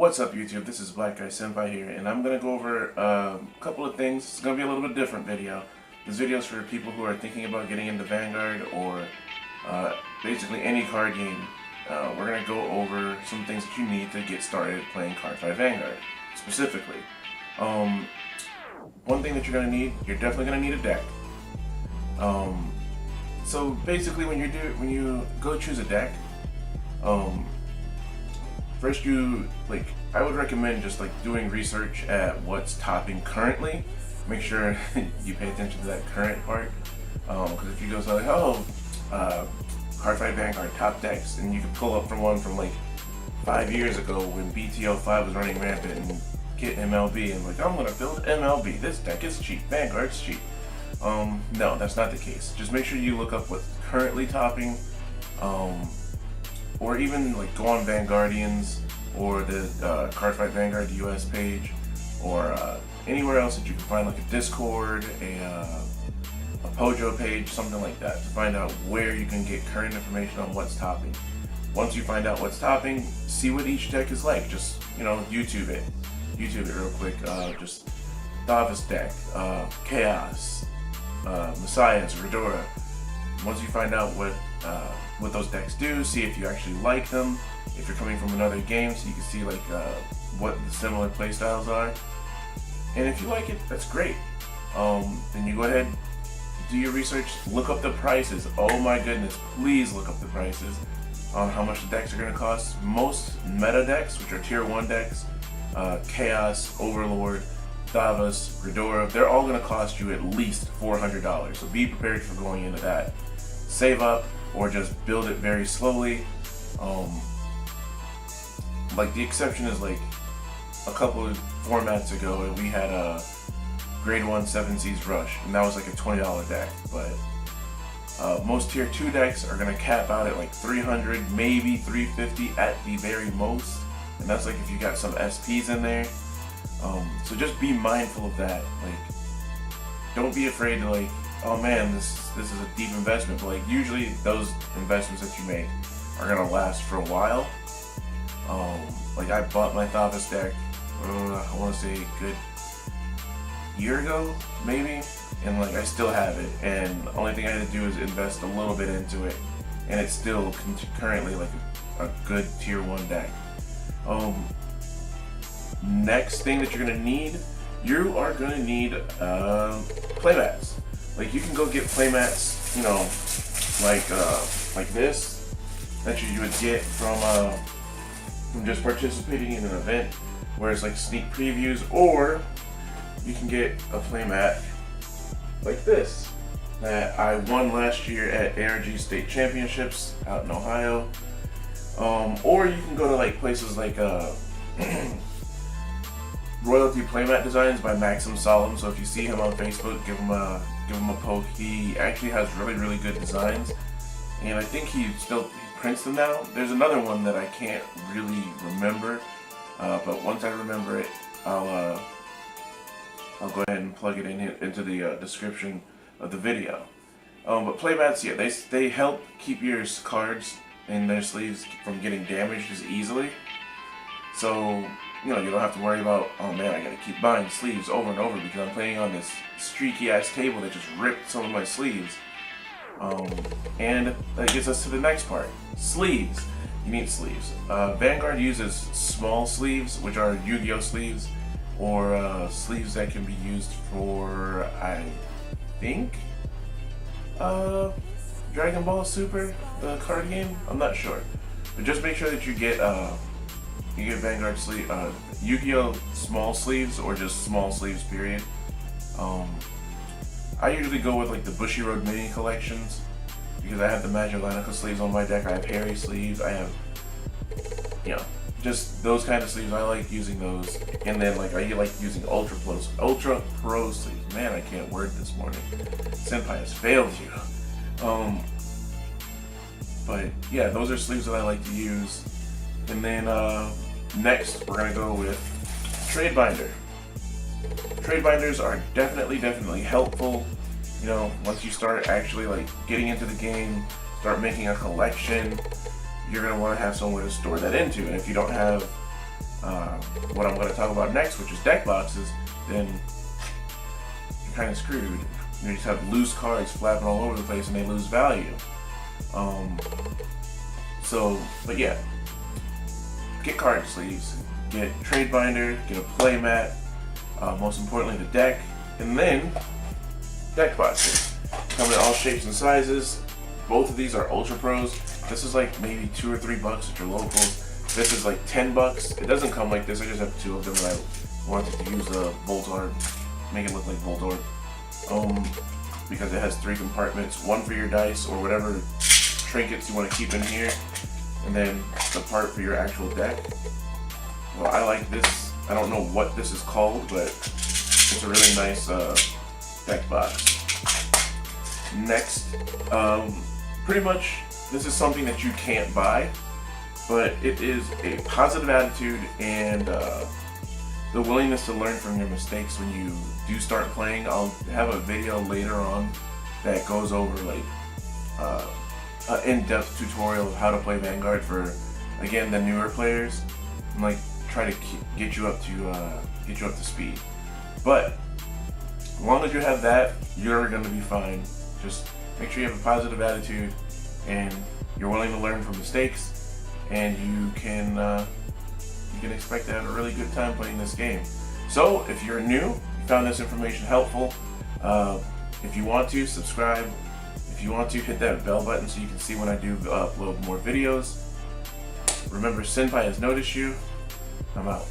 What's up YouTube, this is Black Guy Senpai here, and I'm going to go over a couple of things. It's going to be a little bit different video. This video is for people who are thinking about getting into Vanguard or basically any card game. We're going to go over some things that you need to get started playing Cardfight Vanguard, specifically. One thing that you're going to need, you're definitely going to need a deck. So basically when you go choose a deck, first I would recommend just doing research at what's topping currently. Make sure you pay attention to that current part, because if you go to Cardfight Vanguard top decks, and you can pull up from one from 5 years ago when BTO5 was running rampant and get MLB, and I'm gonna build MLB, this deck is cheap, Vanguard's cheap. No, that's not the case. Just make sure you look up what's currently topping, or even go on Vanguardians or the Cardfight Vanguard US page, or anywhere else that you can find, a Discord, a Pojo page, something like that, to find out where you can get current information on what's topping. Once you find out what's topping, see what each deck is like. Just YouTube it real quick. Just Davis deck, Chaos, Messiahs, Redora. Once you find out what those decks do, see if you actually like them. If you're coming from another game, so you can see what the similar playstyles are. And if you like it, that's great. Then you go ahead, do your research, look up the prices. Oh my goodness, please look up the prices on how much the decks are going to cost. Most meta decks, which are tier 1 decks, Chaos, Overlord, Davos, Redora, they're all going to cost you at least $400. So be prepared for going into that. Save up or just build it very slowly. The exception is a couple of formats ago, and we had a grade 1 7 Seas Rush, and that was a $20 deck. But most tier 2 decks are going to cap out at 300, maybe 350 at the very most, and that's if you got some SPs in there. So just be mindful of that. Don't be afraid to oh man, this is a deep investment. But usually those investments that you make are gonna last for a while. I bought my Thavas deck, I want to say a good year ago, maybe, and I still have it. And the only thing I had to do is invest a little bit into it, and it's still currently a good tier 1 deck. Next thing that you're gonna need, you are gonna need Playmats. You can go get Playmats, like this, that you would get from just participating in an event where it's sneak previews, or you can get a playmat like this that I won last year at ARG State Championships out in Ohio. Or you can go to places like Royalty Playmat Designs by Maxim Solemn. So if you see him on Facebook, give him a poke. He actually has really good designs, and I think he prints them now. There's another one that I can't really remember, but once I remember it, I'll go ahead and plug it into the description of the video. But playmats, yeah, they help keep your cards in their sleeves from getting damaged as easily. So you don't have to worry about, oh man, I gotta keep buying sleeves over and over because I'm playing on this streaky ass table that just ripped some of my sleeves. And that gets us to the next part. Sleeves. You need sleeves. Vanguard uses small sleeves, which are Yu-Gi-Oh sleeves, or sleeves that can be used for, I think, Dragon Ball Super, the card game? I'm not sure. But just make sure that you get Vanguard sleeve, Yu-Gi-Oh small sleeves, or just small sleeves period. I usually go with the Bushy Road mini collections because I have the Magellanica sleeves on my deck. I have Harry sleeves. I have, just those kind of sleeves. I like using those. And then I like using Ultra Pro sleeves. Man, I can't word this morning. Senpai has failed you. But yeah, those are sleeves that I like to use. And then next, we're gonna go with Trade Binder. Trade binders are definitely helpful. Once you start actually getting into the game, start making a collection, you're going to want to have somewhere to store that into. And if you don't have what I'm going to talk about next, which is deck boxes, then you're kind of screwed. You just have loose cards flapping all over the place and they lose value. But yeah, get card sleeves, get trade binder, get a playmat, most importantly the deck, and then deck boxes. Come in all shapes and sizes. Both of these are Ultra Pros. This is like maybe $2 or $3 at your locals. This is like $10. It doesn't come like this. I just have 2 of them, and I wanted to use a Voltorb, make it look like Voltorb. Because it has 3 compartments, one for your dice or whatever trinkets you want to keep in here, and then the part for your actual deck. Well, I like this. I don't know what this is called, but it's a really nice deck box. Next, pretty much this is something that you can't buy, but it is a positive attitude and the willingness to learn from your mistakes when you do start playing. I'll have a video later on that goes over like an in-depth tutorial of how to play Vanguard for, again, the newer players, and like try to get you up to speed. But as long as you have that, you're gonna be fine. Just make sure you have a positive attitude and you're willing to learn from mistakes, and you can expect to have a really good time playing this game. So if you're new, you found this information helpful, if you want to subscribe, if you want to hit that bell button so you can see when I do upload more videos. Remember, Senpai has noticed you. I'm out.